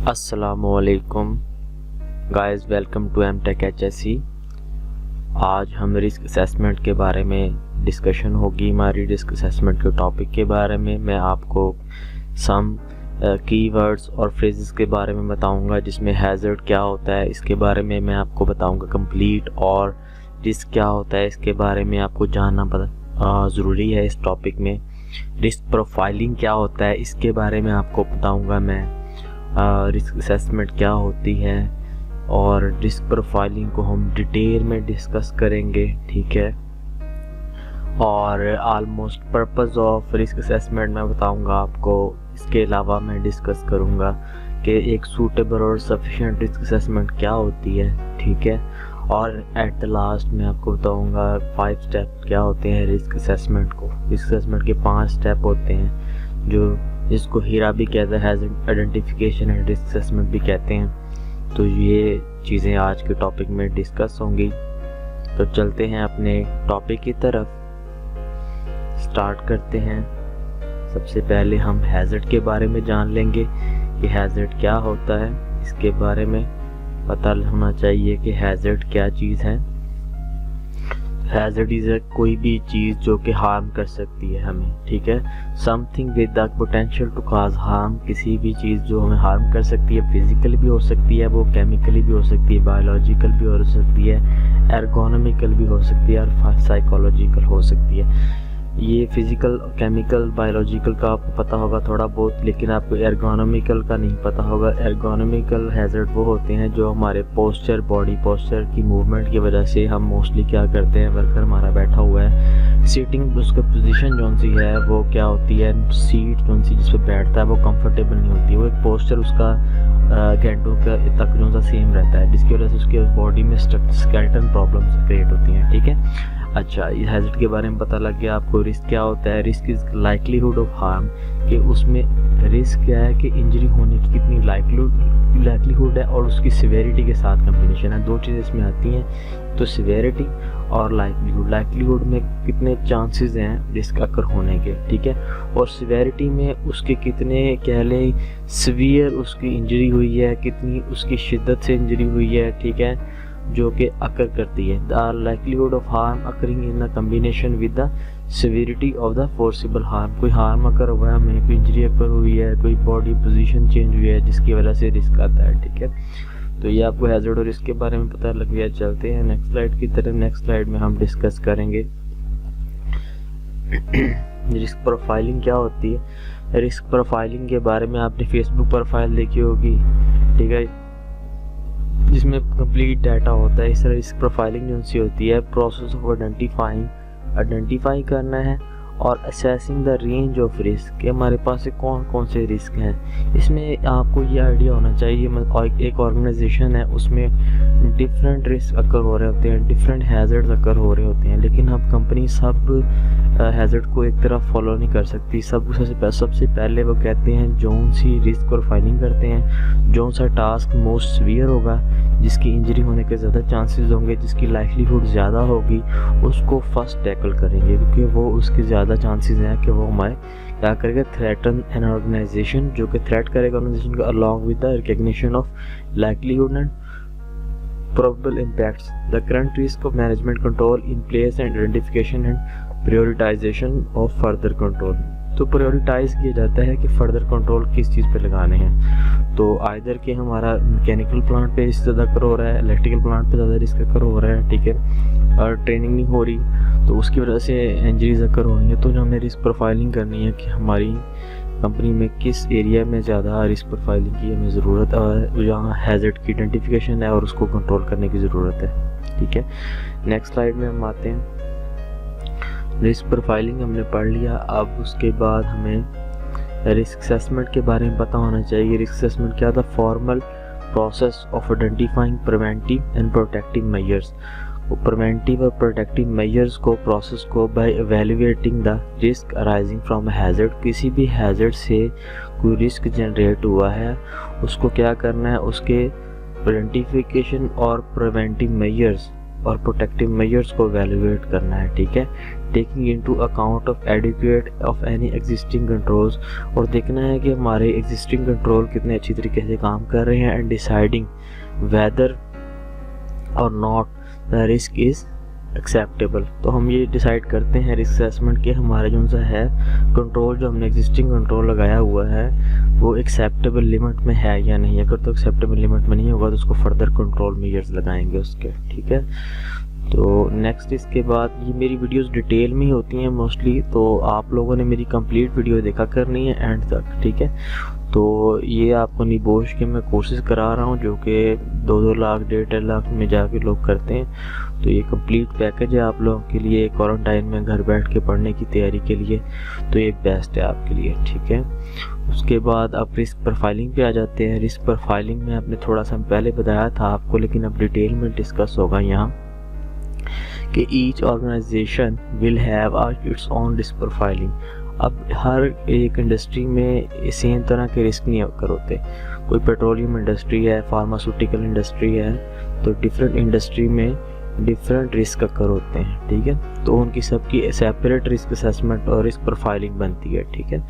अस्सलामुअलैकुम guys, welcome to MTech HSC. आज हम रिस्क असेसमेंट के बारे में डिस्कशन होगी। हमारी रिस्क असेसमेंट के टॉपिक के बारे में मैं आपको सम कीवर्ड्स और फ्रेजेस के बारे में बताऊंगा, जिसमें हैज़र्ड क्या होता है इसके बारे में मैं आपको बताऊंगा कंप्लीट, और रिस्क क्या होता है इसके बारे में आपको जानना ज़रूरी है। इस टॉपिक में रिस्क प्रोफाइलिंग क्या होता है इसके बारे में आपको बताऊंगा मैं। रिस्क असेसमेंट क्या होती है और रिस्क प्रोफाइलिंग को हम डिटेल में डिस्कस करेंगे, ठीक है। और almost purpose of risk assessment मैं बताऊंगा आपको। इसके अलावा मैं डिस्कस करूंगा कि एक सूटेबल और सफिशिएंट रिस्क असेसमेंट क्या होती है, ठीक है। और एट द लास्ट मैं आपको बताऊंगा 5 स्टेप क्या होते हैं रिस्क असेसमेंट को। रिस्क असेसमेंट के 5 स्टेप होते हैं, जो इसको हीरा भी कहता है, hazard identification and risk assessment भी कहते हैं। तो ये चीज़ें आज के टॉपिक में डिस्कस होंगी। तो चलते हैं अपने टॉपिक की तरफ, स्टार्ट करते हैं। सबसे पहले हम हैज़र्ड के बारे में जान लेंगे कि हैज़र्ड क्या होता है। इसके बारे में पता होना चाहिए कि हैज़र्ड क्या चीज़ है। हैज़र्ड इज़ कोई भी चीज़ जो कि हार्म कर सकती है हमें, ठीक है। Something with the potential to cause harm, किसी भी चीज़ जो हमें हार्म कर सकती है। फिजिकली भी हो सकती है, वो केमिकली भी हो सकती है, बायोलॉजिकल भी हो सकती है, एर्गोनॉमिकल भी हो सकती है और साइकोलॉजिकल हो सकती है। ये फिजिकल, केमिकल, बायोलॉजिकल का आपको पता होगा थोड़ा बहुत, लेकिन आपको एर्गोनॉमिकल का नहीं पता होगा। एर्गोनॉमिकल हैज़र्ड वो होते हैं जो हमारे पोस्चर, बॉडी पोस्चर की मूवमेंट की वजह से हम मोस्टली क्या करते हैं, वर्कर हमारा बैठा हुआ है, सीटिंग उसका पोजीशन जो सी है वो क्या होती है, सीट जो सी जिस पर बैठता है वो कंफर्टेबल नहीं होती है। वो एक पोस्चर उसका घंटों का तक जो सा सेम रहता है, जिसकी वजह से उसके बॉडी में स्केलेटन प्रॉब्लम्स क्रिएट होती हैं, ठीक है। अच्छा, इस हैज़र्ड के बारे में पता लग गया आपको। रिस्क क्या होता है, risk is likelihood of harm, कि उसमें रिस्क क्या है कि इंजरी होने की कितनी लाइक्लीहुड है और उसकी सिवेरिटी के साथ कम्बिनेशन है। 2 चीज़ें इसमें आती हैं, तो सिवेरिटी और लाइक्लीहुड। लाइक्लीहुड में कितने चांसेस हैं रिस्क अकर होने के, ठीक है, और सिवेरिटी में उसके कितने कह लें सीवियर उसकी इंजरी हुई है, कितनी उसकी शिद्दत से इंजरी हुई है, ठीक है, जो कि अकर करती है। The likelihood of harm occurring in the combination with the severity of the forcible harm. कोई हार्म अकर हुआ है हमें, कोई इंजरी अकर हुई है, कोई बॉडी पोजीशन चेंज हुई है, जिसकी वजह से रिस्क आता है, ठीक है। तो ये आपको हैज़र्ड और रिस्क के बारे में पता लग गया। चलते हैं नेक्स्ट स्लाइड की तरफ। नेक्स्ट स्लाइड में हम डिस्कस करेंगे रिस्क प्रोफाइलिंग क्या होती है। रिस्क प्रोफाइलिंग के बारे में आपने फेसबुक प्रोफाइल देखी होगी, ठीक है, जिसमें कंप्लीट डाटा होता है। इस तरह रिस्क प्रोफाइलिंग जो सी होती है, प्रोसेस ऑफ आइडेंटिफाई करना है और assessing the range of risk, कि हमारे पास से कौन कौन से रिस्क हैं। इसमें आपको ये आइडिया होना चाहिए, एक ऑर्गेनाइजेशन है, उसमें डिफरेंट रिस्क अकर हो रहे होते हैं, डिफरेंट हैज़र्ड्स अकर हो रहे होते हैं, लेकिन हम कंपनी सब हैज़र्ड को एक तरफ फॉलो नहीं कर सकती। सबसे पहले वो कहते हैं जोन सी रिस्क प्रोफाइलिंग करते हैं, जोन सा टास्क मोस्ट सीवियर होगा, जिसकी इंजरी होने के ज़्यादा चांसेस होंगे, जिसकी लाइक्लीहुड ज़्यादा होगी, उसको फर्स्ट टैकल करेंगे, क्योंकि वो उसके ज़्यादा चांसेस हैं कि वो हमारे क्या करेगा, थ्रेटन एन ऑर्गेनाइजेशन, जो कि थ्रेट करेगा ऑर्गेनाइजेशन को along with the recognition of likelihood and probable impacts, the current risk of management control in place and identification and prioritization of further control। तो प्रायोरिटाइज किया जाता है कि फर्दर कंट्रोल किस चीज़ पे लगाने हैं। तो आइदर कि हमारा मैकेनिकल प्लांट पे रिस्क ज़्यादा कर हो रहा है, इलेक्ट्रिकल प्लांट पे ज़्यादा रिस्क कर हो रहा है, ठीक है, और ट्रेनिंग नहीं हो रही तो उसकी वजह से इंजरीज अकर हो रही है। तो जो हमें रिस्क प्रोफाइलिंग करनी है कि हमारी कंपनी में किस एरिया में ज़्यादा रिस्क प्रोफाइलिंग की हमें ज़रूरत है, जहाँ हैज़र्ड की आइडेंटिफिकेशन है और उसको कंट्रोल करने की ज़रूरत है, ठीक है। नेक्स्ट स्लाइड में हम आते हैं। रिस्क प्रोफाइलिंग हमने पढ़ लिया, अब उसके बाद हमें रिस्क असेसमेंट के बारे में पता होना चाहिए। रिस्क असेसमेंट क्या था, formal process of identifying preventive and protective measures. Preventive और प्रोटेक्टिव मेजर्स को, प्रोसेस को, by evaluating the risk arising from hazard, किसी भी हैज़र्ड से कोई रिस्क जनरेट हुआ है उसको क्या करना है, उसके आइडेंटिफिकेशन और प्रिवेंटिव मेजर्स और प्रोटेक्टिव मेजर्स को एवेलुएट करना है, ठीक है। Taking into account of adequate of any existing controls, और देखना है कि हमारे एग्जिस्टिंग कंट्रोल कितने अच्छी तरीके से काम कर रहे हैं, एंड डिसाइडिंग वेदर और not the risk is acceptable. तो हम ये डिसाइड करते हैं रिस्क असेसमेंट के हमारे जो सा है कंट्रोल, जो हमने एग्जिस्टिंग कंट्रोल लगाया हुआ है वो एक्सेप्टेबल लिमिट में है या नहीं। अगर तो एक्सेप्टेबल लिमिट में नहीं होगा तो उसको फर्दर कंट्रोल मेजर्स लगाएंगे उसके, ठीक है। तो नेक्स्ट इसके बाद ये मेरी वीडियोस डिटेल में ही होती हैं मोस्टली, तो आप लोगों ने मेरी कंप्लीट वीडियो देखा करनी है एंड तक, ठीक है। तो ये आपको निबोश के मैं कोर्सेज करा रहा हूँ जो कि 2-2 लाख 1.5 लाख में जाके लोग करते हैं। तो ये कंप्लीट पैकेज है आप लोगों के लिए क्वारंटाइन में घर बैठ के पढ़ने की तैयारी के लिए, तो ये बेस्ट है आपके लिए, ठीक है। उसके बाद आप रिस्क प्रोफाइलिंग पे आ जाते हैं। रिस्क प्रोफाइलिंग में आपने थोड़ा सा पहले बताया था आपको, लेकिन अब डिटेल में डिस्कस होगा यहाँ कि each organisation will have its own risk profiling. अब हर एक इंडस्ट्री में सेम तरह के रिस्क नहीं अकर होते। कोई पेट्रोलियम इंडस्ट्री है, फार्मास्यूटिकल इंडस्ट्री है, तो डिफरेंट इंडस्ट्री में डिफरेंट रिस्क अकर होते हैं, ठीक है। तो उनकी सबकी सेपरेट रिस्क असेसमेंट और रिस्क प्रोफाइलिंग बनती है, ठीक है।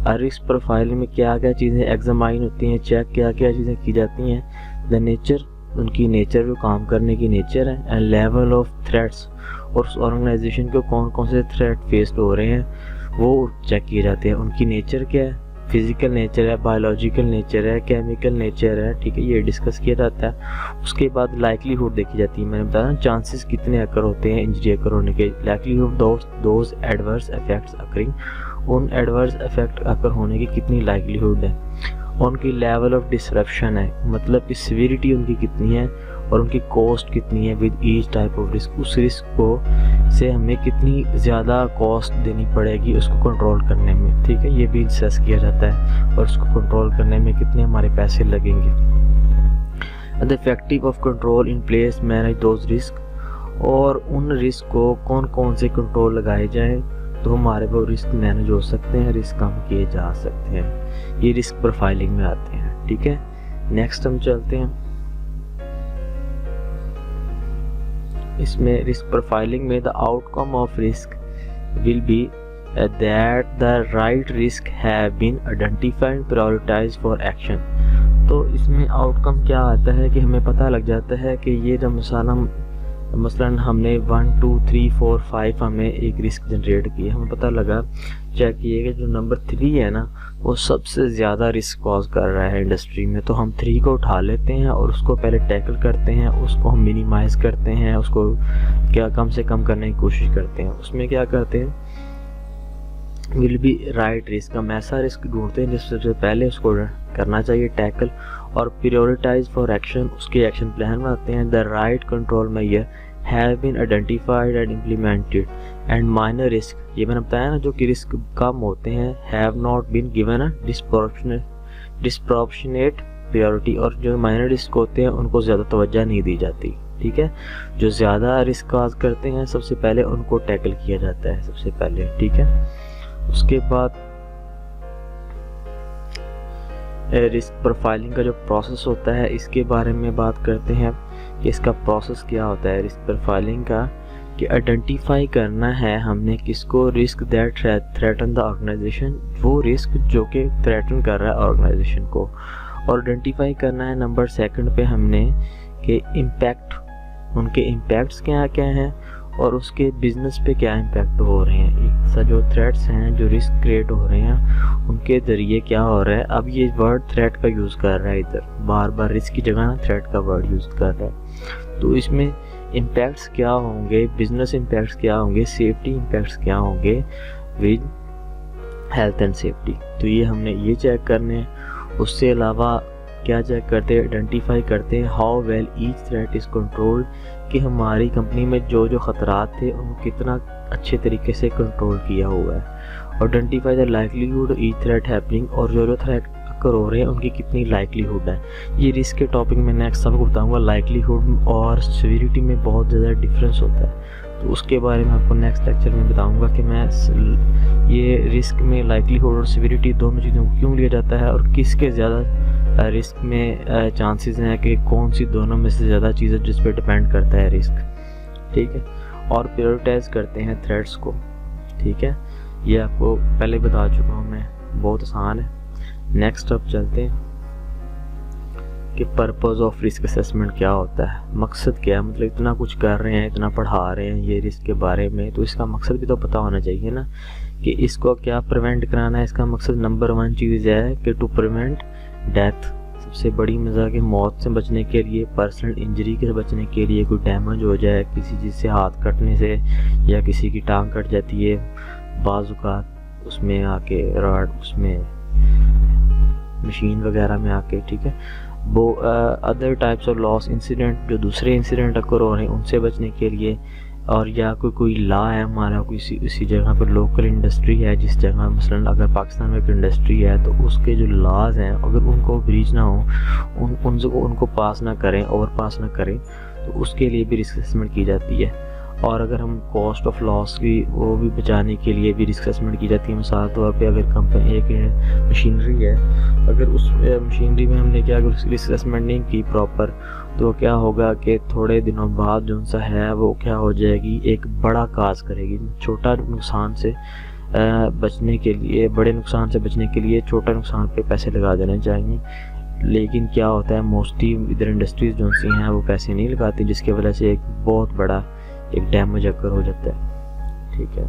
और रिस्क प्रोफाइलिंग में क्या क्या चीज़ें एग्जामाइन होती हैं, चेक क्या क्या चीज़ें की जाती हैं, द नेचर, उनकी नेचर जो काम करने की नेचर है, एंड लेवल ऑफ थ्रेट्स, और उस ऑर्गेनाइजेशन को कौन कौन से थ्रेट फेस हो रहे हैं वो चेक किए जाते हैं। उनकी नेचर क्या है, फिजिकल नेचर है, बायोलॉजिकल नेचर है, केमिकल नेचर है, ठीक है, ये डिस्कस किया जाता है। उसके बाद लाइकलीहुड देखी जाती है, मैंने बताया चांसेस कितने अकर होते हैं इंजरी अकर होने के। Likelihood those adverse effects occurring, उन एडवर्स इफेक्ट अकर होने की कितनी लाइकलीहुड है। उनकी लेवल ऑफ डिसरप्शन है, मतलब कि सीवियरिटी उनकी कितनी है और उनकी कॉस्ट कितनी है with each type of risk. उस रिस्क को से हमें कितनी ज़्यादा कॉस्ट देनी पड़ेगी उसको कंट्रोल करने में, ठीक है, ये भी डिस्कस किया जाता है। और उसको कंट्रोल करने में कितने हमारे पैसे लगेंगे। The effective of control in place manage those risk, और उन रिस्क को कौन कौन से कंट्रोल लगाए जाएँ तो हमारे वो रिस्क मैनेज हो सकते हैं, रिस्क कम किए जा सकते हैं। ये रिस्क प्रोफाइलिंग में आते हैं, ठीक है। नेक्स्ट हम चलते हैं, इसमें रिस्क प्रोफाइलिंग में the outcome of risk will be that the right risk have been identified prioritise for action. तो इसमें आउटकम क्या आता है कि हमें पता लग जाता है कि ये जो मसलन हमने 1 2 3 4 5 हमें एक रिस्क जनरेट किया, हमें पता लगा चेक किए कि जो नंबर 3 है ना वो सबसे ज़्यादा रिस्क कॉज कर रहा है इंडस्ट्री में। तो हम 3 को उठा लेते हैं और उसको पहले टैकल करते हैं, उसको हम मिनिमाइज़ करते हैं, उसको क्या कम से कम करने की कोशिश करते हैं। उसमें क्या करते हैं, विल बी राइट रिस्क, हम ऐसा रिस्क ढूंढते हैं जिससे पहले उसको करना चाहिए टैकल, और प्रायोरिटाइज फॉर एक्शन, उसके एक्शन प्लान बनाते हैं। The right control measure have been identified and implemented, and minor risk, ये मैंने बताया ना जो कि रिस्क कम होते हैं, have not been given a disproportionate priority, और जो माइनर रिस्क होते हैं उनको ज़्यादा तवज्जो नहीं दी जाती, ठीक है। जो ज़्यादा रिस्क काज करते हैं सबसे पहले उनको टैकल किया जाता है सबसे पहले, ठीक है। उसके बाद रिस्क प्रोफाइलिंग का जो प्रोसेस होता है इसके बारे में बात करते हैं कि इसका प्रोसेस क्या होता है रिस्क प्रोफाइलिंग का, कि आइडेंटिफाई करना है हमने किसको, risk that threaten the organisation, वो रिस्क जो कि थ्रेटन कर रहा है ऑर्गेनाइजेशन को, और आइडेंटिफाई करना है नंबर 2 पे हमने कि इम्पैक्ट, उनके इम्पैक्ट्स क्या क्या हैं और उसके बिजनेस पे क्या इम्पैक्ट हो रहे हैं। जो थ्रेट्स हैं, जो रिस्क क्रिएट हो रहे हैं उनके ज़रिए क्या हो रहा है। अब ये वर्ड थ्रेट का यूज़ कर रहा है, इधर बार बार रिस्क की जगह ना थ्रेट का वर्ड यूज़ कर रहा है। तो इसमें इम्पैक्ट्स क्या होंगे, बिजनेस इम्पैक्ट्स क्या होंगे, सेफ्टी इम्पैक्ट्स क्या होंगे विद हेल्थ एंड सेफ्टी। तो ये हमने ये चेक करने हैं। उससे अलावा क्या चेक करते हैं, आइडेंटिफाई करते हैं how well each threat is controlled, कि हमारी कंपनी में जो जो ख़तरात थे उनको कितना अच्छे तरीके से कंट्रोल किया हुआ है। Identify the likelihood each threat happening, और जो जो थ्रेट अकर हो रहे हैं उनकी कितनी लाइकलीहुड है। ये रिस्क के टॉपिक में नेक्स्ट सबको बताऊंगा। लाइकलीहुड और सीवियरिटी में बहुत ज़्यादा डिफरेंस होता है, तो उसके बारे में आपको नेक्स्ट लेक्चर में बताऊंगा कि मैं ये रिस्क में लाइकलीहुड और सीवियरिटी दोनों चीज़ों को क्यों लिया जाता है और किसके ज़्यादा रिस्क में चांसेस हैं कि कौन सी दोनों में से ज़्यादा चीज़ें जिस पे डिपेंड करता है रिस्क। ठीक है, और प्रायोरिटाइज करते हैं थ्रेड्स को। ठीक है, ये आपको पहले बता चुका हूँ मैं, बहुत आसान है। नेक्स्ट अब चलते हैं कि पर्पस ऑफ रिस्क असेसमेंट क्या होता है, मकसद क्या है। मतलब इतना कुछ कर रहे हैं, इतना पढ़ा रहे हैं ये रिस्क के बारे में, तो इसका मकसद भी तो पता होना चाहिए ना कि इसको क्या प्रिवेंट कराना है। इसका मकसद नंबर 1 चीज़ है कि टू प्रिवेंट डेथ, सबसे बड़ी मजाक है मौत से बचने के लिए, पर्सनल इंजरी से बचने के लिए, कोई डैमेज हो जाए किसी चीज़ से, हाथ कटने से या किसी की टांग कट जाती है, बाजुकात उसमें आके रॉड उसमें मशीन वगैरह में आके, ठीक है, वो other types of loss incident, जो दूसरे इंसिडेंट अकर हो रहे हैं उनसे बचने के लिए, और या कोई लॉ है हमारा, किसी जगह पर लोकल इंडस्ट्री है, जिस जगह मसलन अगर पाकिस्तान में एक इंडस्ट्री है तो उसके जो लॉज हैं अगर उनको ब्रीच ना हो, उनको पास ना करें, ओवर पास ना करें, तो उसके लिए भी रिस्क असेसमेंट की जाती है। और अगर हम कॉस्ट ऑफ लॉस की वो भी बचाने के लिए भी रिस्क असेसमेंट की जाती है। मिसाल तौर पे अगर कंपनी एक मशीनरी है, अगर उस मशीनरी में हमने क्या अगर रिस्क असेसमेंट नहीं की प्रॉपर, तो क्या होगा कि थोड़े दिनों बाद जो सा है वो क्या हो जाएगी, एक बड़ा काज करेगी। छोटा नुकसान से बचने के लिए, बड़े नुकसान से बचने के लिए छोटा नुकसान पे पैसे लगा देने चाहिए, लेकिन क्या होता है मोस्टली इधर इंडस्ट्रीज जो सी हैं वो पैसे नहीं लगाती, जिसकी वजह से एक बहुत बड़ा एक डैमेज अकर हो जाता है। ठीक है,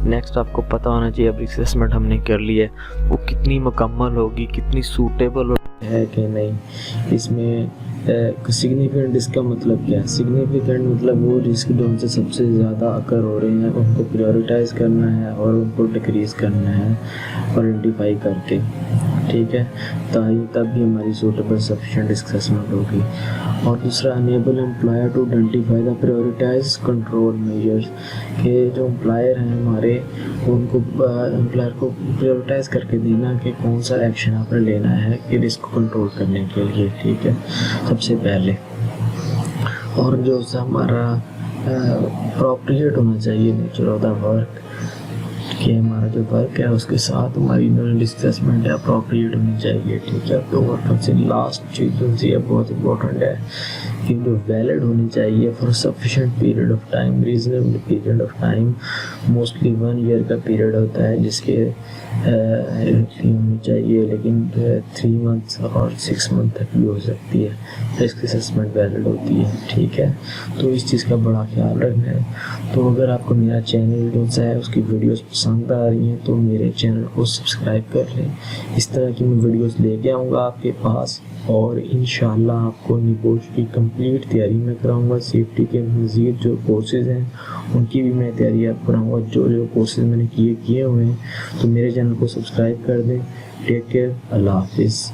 नेक्स्ट आपको पता होना चाहिए अब रिस्क असेसमेंट हमने कर ली है वो कितनी मुकम्मल होगी, कितनी सूटेबल है कि नहीं। इसमें सिग्निफिकेंट रिस्क का मतलब क्या है? सिग्निफिकेंट मतलब वो रिस्क जो उनसे सबसे ज़्यादा अकर हो रहे हैं उनको प्रायोरिटाइज करना है और उनको डिक्रीज़ करना है आइडेंटिफाई करके, ठीक है, तभी हमारी सूटेबल सफिशिएंट रिस्क असेसमेंट होगी। और दूसरा, enable employer to identify the prioritise control measures, के जो एम्प्लॉयर हैं हमारे उनको एम्प्लॉयर को प्रायोरिटाइज करके देना कि कौन सा एक्शन आपने लेना है कि रिस्क को कंट्रोल करने के लिए, ठीक है, सबसे पहले। और जो हमारा अप्रोप्रिएट होना चाहिए नेचर ऑफ द वर्क, कि हमारा जो वर्क है उसके साथ हमारी रिस्क असेसमेंट है अप्रोप्रिएट होनी चाहिए, ठीक है। तो और सबसे लास्ट चीज़ जो है बहुत इंपॉर्टेंट है कि जो वैलिड होनी चाहिए for sufficient period of time, reasonable period of time, mostly 1 year का पीरियड होता है जिसके होनी चाहिए, लेकिन 3 मंथ्स और 6 मंथ तक भी हो सकती है रिस्क असेसमेंट वैलिड होती है, ठीक है। तो इस चीज़ का बड़ा ख्याल रखना है। तो अगर आपको मेरा चैनल जो है उसकी वीडियोस पसंद आ रही हैं तो मेरे चैनल को सब्सक्राइब कर लें। इस तरह की मैं वीडियोस लेके आऊँगा आपके पास, और इंशाल्लाह आपको निपोश की कंप्लीट तैयारी मैं कराऊंगा। सेफ्टी के मज़ीद जो कोर्सेज़ हैं उनकी भी मैं तैयारी आप कराऊंगा, जो कोर्सेज़ मैंने किए हुए हैं। तो मेरे चैनल को सब्सक्राइब कर दें। टेक केयर, अल्लाह हाफिज़।